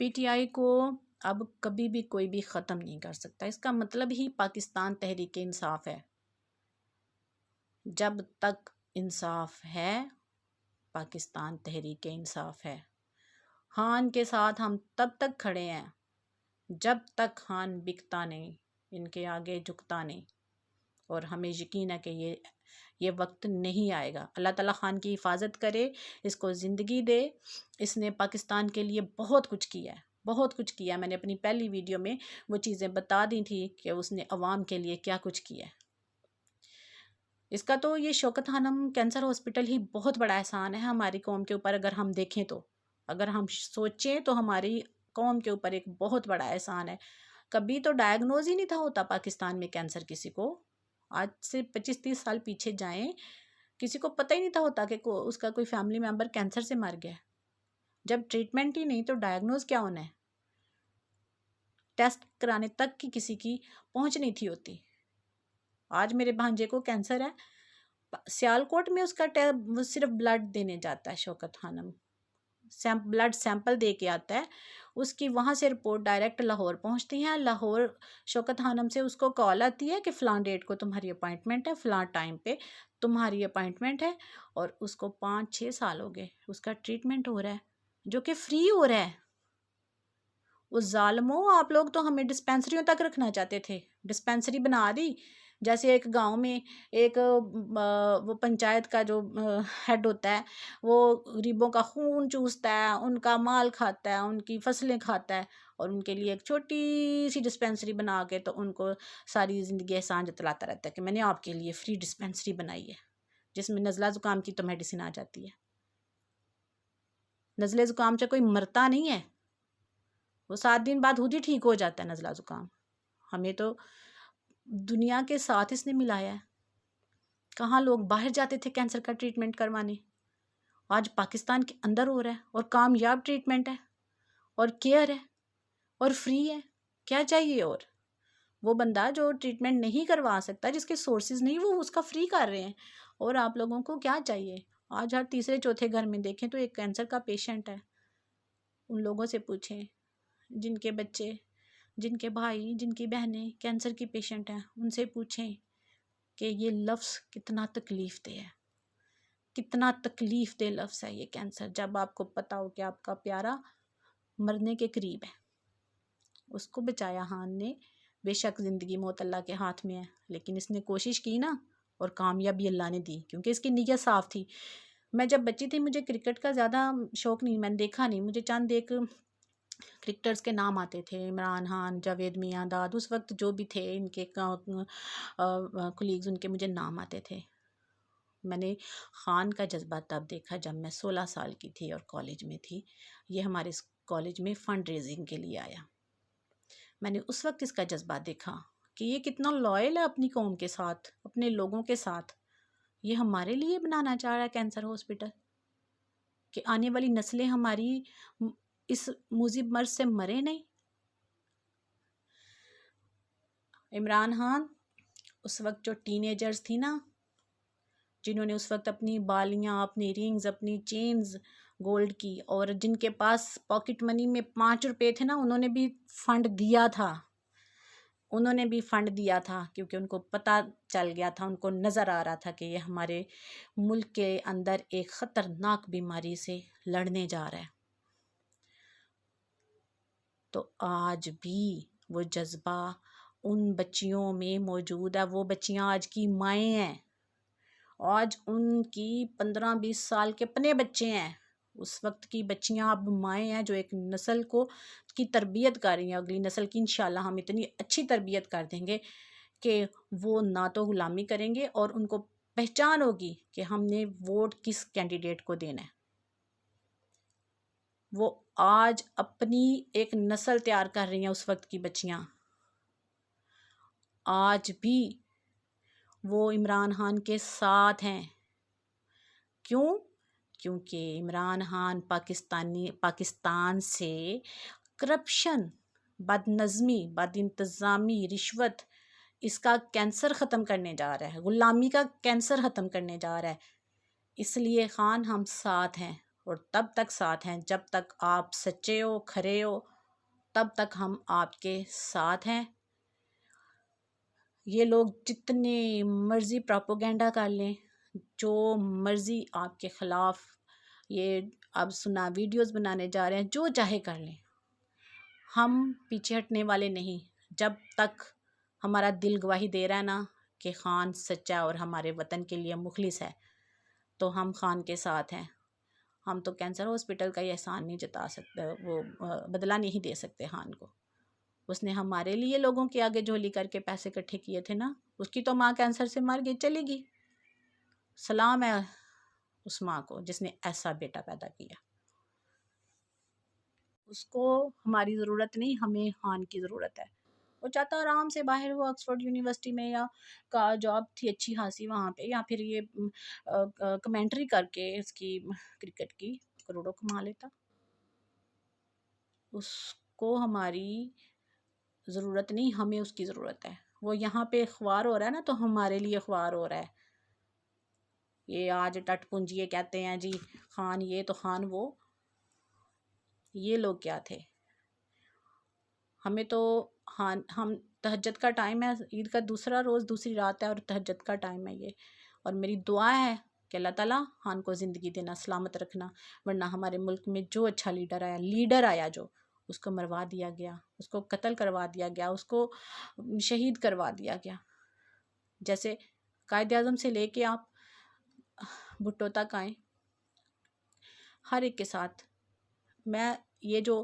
P T I کو اب کبھی بھی کوئی بھی ختم نہیں کر سکتا. اس کا مطلب ہی پاکستان تحریک انصاف ہے. جب تک انصاف ہے پاکستان تحریک انصاف ہے. خان کے ساتھ ہم تب تک کھڑے ہیں جب تک خان بکتا نہیں، ان کے آگے جھکتا نہیں. اور ہمیں یقین ہے کہ یہ وقت نہیں آئے گا. اللہ تعالیٰ خان کی حفاظت کرے، اس کو زندگی دے. اس نے پاکستان کے لیے بہت کچھ کیا ہے، بہت کچھ کیا. میں نے اپنی پہلی ویڈیو میں وہ چیزیں بتا دی تھی کہ اس نے عوام کے لیے کیا کچھ کیا ہے. اس کا تو یہ شوکت خانم کینسر ہاسپٹل ہی بہت بڑا احسان ہے ہماری قوم کے اوپر. اگر ہم دیکھیں تو، اگر ہم سوچیں تو ہماری قوم کے اوپر ایک بہت بڑا احسان ہے. کبھی تو ڈائگنوز ہی نہیں تھا ہوتا پاکستان میں کینسر کسی کو. آج سے 25-30 سال پیچھے جائیں، کسی کو پتہ ہی نہیں تھا ہوتا کہ اس کا کوئی فیملی ممبر کینسر سے مر گیا. جب ٹریٹمنٹ ہی نہیں تو ڈائگنوز کیا ہونا ہے؟ ٹیسٹ کرانے تک کی کسی کی پہنچ نہیں تھی ہوتی. آج میرے بھانجے کو کینسر ہے، سیالکوٹ میں اس کا وہ صرف بلڈ دینے جاتا ہے شوکت خانم، بلڈ سیمپل دے کے آتا ہے. اس کی وہاں سے رپورٹ ڈائریکٹ لاہور پہنچتی ہیں. لاہور شوکت خانم سے اس کو کال آتی ہے کہ فلاں ڈیٹ کو تمہاری اپائنٹمنٹ ہے، فلاں ٹائم پہ تمہاری اپائنٹمنٹ ہے. اور اس کو 5-6 سال ہو گئے اس کا ٹریٹمنٹ ہو رہا ہے جو کہ فری ہو رہا ہے. اس ظالموں، آپ لوگ تو ہمیں ڈسپینسریوں تک رکھنا چاہتے تھے. ڈسپینسری بنا دی. جیسے ایک گاؤں میں ایک وہ پنچایت کا جو ہیڈ ہوتا ہے وہ غریبوں کا خون چوستا ہے، ان کا مال کھاتا ہے، ان کی فصلیں کھاتا ہے، اور ان کے لیے ایک چھوٹی سی ڈسپینسری بنا کے تو ان کو ساری زندگی احسان جتلاتا رہتا ہے کہ میں نے آپ کے لیے فری ڈسپینسری بنائی ہے جس میں نزلہ زکام کی تو میڈیسن آ جاتی ہے. نزلے زکام سے کوئی مرتا نہیں ہے، وہ 7 دن بعد خود ہی ٹھیک ہو جاتا ہے نزلہ زکام. ہمیں تو دنیا کے ساتھ اس نے ملایا ہے. کہاں لوگ باہر جاتے تھے کینسر کا ٹریٹمنٹ کروانے، آج پاکستان کے اندر ہو رہا ہے، اور کامیاب ٹریٹمنٹ ہے، اور کیئر ہے، اور فری ہے. کیا چاہیے؟ اور وہ بندہ جو ٹریٹمنٹ نہیں کروا سکتا، جس کے سورسز نہیں، وہ اس کا فری کر رہے ہیں. اور آپ لوگوں کو کیا چاہیے؟ آج ہر تیسرے چوتھے گھر میں دیکھیں تو ایک کینسر کا پیشنٹ ہے. ان لوگوں سے پوچھیں جن کے بچے، جن کے بھائی، جن کی بہنیں کینسر کی پیشنٹ ہیں، ان سے پوچھیں کہ یہ لفظ کتنا تکلیف دہ ہے، کتنا تکلیف دہ لفظ ہے یہ کینسر. جب آپ کو پتہ ہو کہ آپ کا پیارا مرنے کے قریب ہے. اس کو بچایا خان نے. بے شک زندگی موت اللہ کے ہاتھ میں ہے، لیکن اس نے کوشش کی نا، اور کامیابی اللہ نے دی کیونکہ اس کی نیت صاف تھی. میں جب بچی تھی مجھے کرکٹ کا زیادہ شوق نہیں، میں نے دیکھا نہیں. مجھے چند ایک کرکٹرز کے نام آتے تھے، عمران خان، جاوید میاں داد، اس وقت جو بھی تھے ان کے کولیگز، ان کے مجھے نام آتے تھے. میں نے خان کا جذبہ تب دیکھا جب میں 16 سال کی تھی اور کالج میں تھی. یہ ہمارے کالج میں فنڈ ریزنگ کے لیے آیا. میں نے اس وقت اس کا جذبہ دیکھا کہ یہ کتنا لائل ہے اپنی قوم کے ساتھ، اپنے لوگوں کے ساتھ. یہ ہمارے لیے بنانا چاہ رہا ہے کینسر ہاسپٹل کہ آنے والی نسلیں ہماری اس مذہب مرض سے مرے نہیں. عمران خان اس وقت جو ٹین ایجرز تھی نا، جنہوں نے اس وقت اپنی بالیاں، اپنی رنگز، اپنی چینز گولڈ کی، اور جن کے پاس پاکٹ منی میں 5 روپے تھے نا، انہوں نے بھی فنڈ دیا تھا. انہوں نے بھی فنڈ دیا تھا کیونکہ ان کو پتہ چل گیا تھا، ان کو نظر آ رہا تھا کہ یہ ہمارے ملک کے اندر ایک خطرناک بیماری سے لڑنے جا رہا ہے. تو آج بھی وہ جذبہ ان بچیوں میں موجود ہے. وہ بچیاں آج کی مائیں ہیں، آج ان کی 15-20 سال کے اپنے بچے ہیں. اس وقت کی بچیاں اب مائیں ہیں جو ایک نسل کی تربیت کر رہی ہیں. اگلی نسل کی انشاءاللہ ہم اتنی اچھی تربیت کر دیں گے کہ وہ نہ تو غلامی کریں گے، اور ان کو پہچان ہوگی کہ ہم نے ووٹ کس کینڈیڈیٹ کو دینا ہے. وہ آج اپنی ایک نسل تیار کر رہی ہیں اس وقت کی بچیاں. آج بھی وہ عمران خان کے ساتھ ہیں. کیوں؟ کیونکہ عمران خان پاکستان سے کرپشن، بد نظمی، بد انتظامی، رشوت، اس کا کینسر ختم کرنے جا رہا ہے، غلامی کا کینسر ختم کرنے جا رہا ہے. اس لیے خان ہم ساتھ ہیں، اور تب تک ساتھ ہیں جب تک آپ سچے ہو، کھرے ہو، تب تک ہم آپ کے ساتھ ہیں۔ یہ لوگ جتنے مرضی پراپوگینڈا کر لیں، جو مرضی آپ کے خلاف یہ اب سنا ویڈیوز بنانے جا رہے ہیں، جو چاہے کر لیں، ہم پیچھے ہٹنے والے نہیں۔ جب تک ہمارا دل گواہی دے رہا ہے نا کہ خان سچا اور ہمارے وطن کے لیے مخلص ہے، تو ہم خان کے ساتھ ہیں۔ ہم تو کینسر ہاسپٹل کا یہ احسان نہیں جتا سکتے، وہ بدلہ نہیں دے سکتے خان کو۔ اس نے ہمارے لیے لوگوں کے آگے جھولی کر کے پیسے اکٹھے کیے تھے نا۔ اس کی تو ماں کینسر سے مر گئی، چلی گئی۔ سلام ہے اس ماں کو جس نے ایسا بیٹا پیدا کیا۔ اس کو ہماری ضرورت نہیں، ہمیں خان کی ضرورت ہے۔ وہ چاہتا آرام سے باہر ہو، آکسفورڈ یونیورسٹی میں، یا کا جاب تھی اچھی خاصی وہاں پہ، یا پھر یہ کمنٹری کر کے اس کی کرکٹ کی کروڑوں کما لیتا۔ اس کو ہماری ضرورت نہیں، ہمیں اس کی ضرورت ہے۔ وہ یہاں پہ خوار ہو رہا ہے نا، تو ہمارے لیے خوار ہو رہا ہے۔ یہ آج ٹٹ پونجیے کہتے ہیں جی خان یہ تو خان وہ، یہ لوگ کیا تھے؟ ہمیں تو ہم تہجد کا ٹائم ہے، عید کا دوسرا روز دوسری رات ہے، اور تہجد کا ٹائم ہے یہ، اور میری دعا ہے کہ اللہ تعالیٰ خان کو زندگی دینا، سلامت رکھنا، ورنہ ہمارے ملک میں جو اچھا لیڈر آیا جو اس کو مروا دیا گیا، اس کو قتل کروا دیا گیا، اس کو شہید کروا دیا گیا۔ جیسے قائد اعظم سے لے کے آپ بھٹو تک آئیں، ہر ایک کے ساتھ۔ میں یہ جو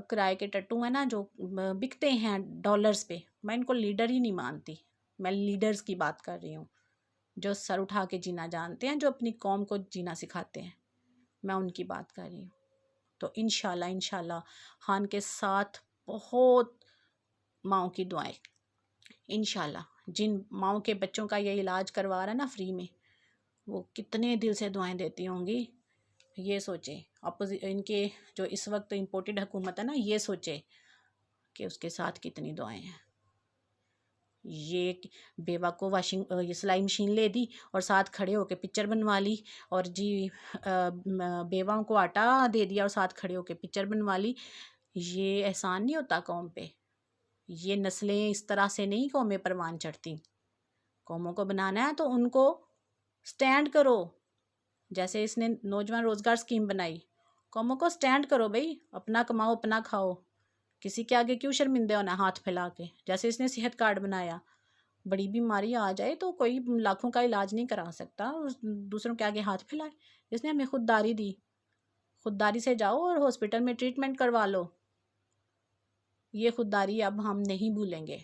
کرائے کے ٹٹو ہیں نا جو بکتے ہیں ڈالرز پہ، میں ان کو لیڈر ہی نہیں مانتی۔ میں لیڈرز کی بات کر رہی ہوں جو سر اٹھا کے جینا جانتے ہیں، جو اپنی قوم کو جینا سکھاتے ہیں، میں ان کی بات کر رہی ہوں۔ تو انشاءاللہ خان کے ساتھ بہت ماؤں کی دعائیں، انشاءاللہ جن ماؤں کے بچوں کا یہ علاج کروا رہا ہے نا فری میں، وہ کتنے دل سے دعائیں دیتی ہوں گی، یہ سوچیں۔ ان کے جو اس وقت امپورٹڈ حکومت ہے نا، یہ سوچے کہ اس کے ساتھ کتنی دعائیں ہیں۔ یہ بیوہ کو یہ سلائی مشین لے دی اور ساتھ کھڑے ہو کے پکچر بنوا لی، اور جی بیواؤں کو آٹا دے دیا اور ساتھ کھڑے ہو کے پکچر بنوا لی۔ یہ احسان نہیں ہوتا قوم پہ؟ یہ نسلیں اس طرح سے نہیں قومیں پروان چڑھتی۔ قوموں کو بنانا ہے تو ان کو سٹینڈ کرو، جیسے اس نے نوجوان روزگار اسکیم بنائی۔ قوموں کو سٹینڈ کرو بھائی، اپنا کماؤ اپنا کھاؤ، کسی کے آگے کیوں شرمندے ہونا ہاتھ پھیلا کے؟ جیسے اس نے صحت کارڈ بنایا، بڑی بیماری آ جائے تو کوئی لاکھوں کا علاج نہیں کرا سکتا، دوسروں کے آگے ہاتھ پھیلائے۔ اس نے ہمیں خودداری دی، خودداری سے جاؤ اور ہاسپٹل میں ٹریٹمنٹ کروا لو۔ یہ خودداری اب ہم نہیں بھولیں گے،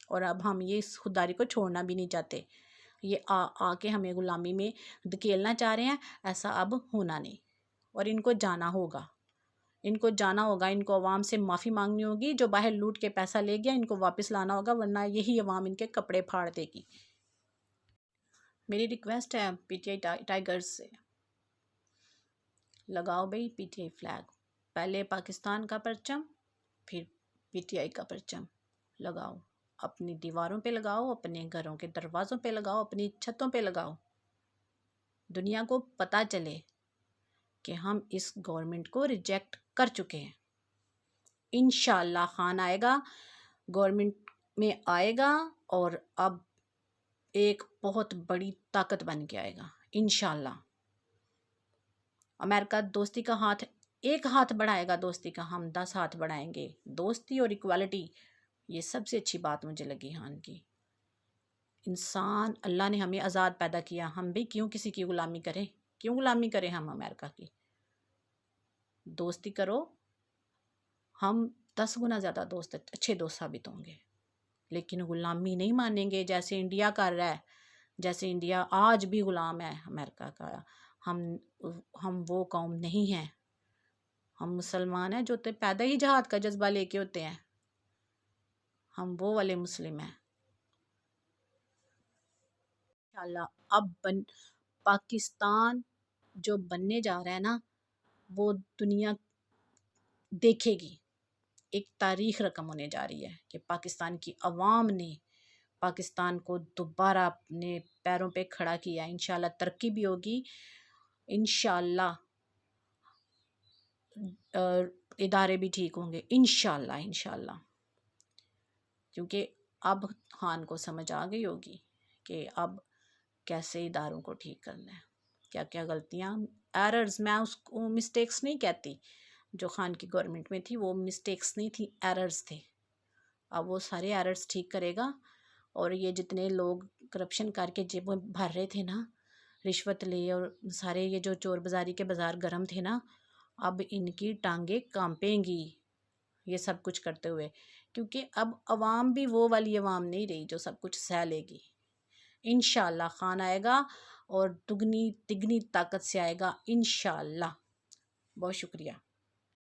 اور اب ہم یہ اس خودداری کو چھوڑنا بھی نہیں چاہتے۔ یہ آ کے ہمیں غلامی میں دھکیلنا چاہ رہے ہیں، ایسا اب ہونا نہیں، اور ان کو جانا ہوگا، ان کو جانا ہوگا۔ ان کو عوام سے معافی مانگنی ہوگی، جو باہر لوٹ کے پیسہ لے گیا ان کو واپس لانا ہوگا، ورنہ یہی عوام ان کے کپڑے پھاڑ دے گی۔ میری ریکویسٹ ہے پی ٹی آئی ٹائیگرز سے، لگاؤ بھائی پی ٹی آئی فلیگ، پہلے پاکستان کا پرچم، پھر پی ٹی آئی کا پرچم لگاؤ، اپنی دیواروں پہ لگاؤ، اپنے گھروں کے دروازوں پہ لگاؤ، اپنی چھتوں پہ لگاؤ۔ دنیا کو پتہ چلے کہ ہم اس گورنمنٹ کو ریجیکٹ کر چکے ہیں۔ انشاءاللہ خان آئے گا، گورنمنٹ میں آئے گا، اور اب ایک بہت بڑی طاقت بن کے آئے گا انشاءاللہ۔ امریکہ دوستی کا ایک ہاتھ بڑھائے گا، دوستی کا ہم 10 ہاتھ بڑھائیں گے۔ دوستی اور ایکوالٹی، یہ سب سے اچھی بات مجھے لگی خان کی۔ انسان، اللہ نے ہمیں آزاد پیدا کیا، ہم بھی کیوں کسی کی غلامی کریں؟ کیوں غلامی کریں ہم امریکہ کی؟ دوستی کرو، ہم 10 گنا زیادہ دوست، اچھے دوست ثابت ہوں گے، لیکن غلامی نہیں مانیں گے جیسے انڈیا کر رہا ہے، جیسے انڈیا آج بھی غلام ہے امریکہ کا۔ ہم وہ قوم نہیں ہیں، ہم مسلمان ہیں جو پیدا ہی جہاد کا جذبہ لے کے ہوتے ہیں، ہم وہ والے مسلم ہیں۔ انشاءاللہ اب پاکستان جو بننے جا رہا ہے نا، وہ دنیا دیکھے گی، ایک تاریخ رقم ہونے جا رہی ہے کہ پاکستان کی عوام نے پاکستان کو دوبارہ اپنے پیروں پہ کھڑا کیا۔ انشاءاللہ ترقی بھی ہوگی، انشاءاللہ ادارے بھی ٹھیک ہوں گے انشاءاللہ انشاءاللہ، کیونکہ اب خان کو سمجھ آ گئی ہوگی کہ اب کیسے اداروں کو ٹھیک کرنا ہے، کیا کیا غلطیاں، ایررز، میں اس کو مسٹیکس نہیں کہتی، جو خان کی گورنمنٹ میں تھی وہ مسٹیکس نہیں تھی، ایررز تھے، اب وہ سارے ایررز ٹھیک کرے گا۔ اور یہ جتنے لوگ کرپشن کر کے جیب بھر رہے تھے نا، رشوت لے، اور سارے یہ جو چور بازاری کے بازار گرم تھے نا، اب ان کی ٹانگیں کانپیں گی یہ سب کچھ کرتے ہوئے، کیونکہ اب عوام بھی وہ والی عوام نہیں رہی جو سب کچھ سہ لے گی۔ انشاءاللہ خان آئے گا اور دگنی تگنی طاقت سے آئے گا انشاءاللہ۔ بہت شکریہ۔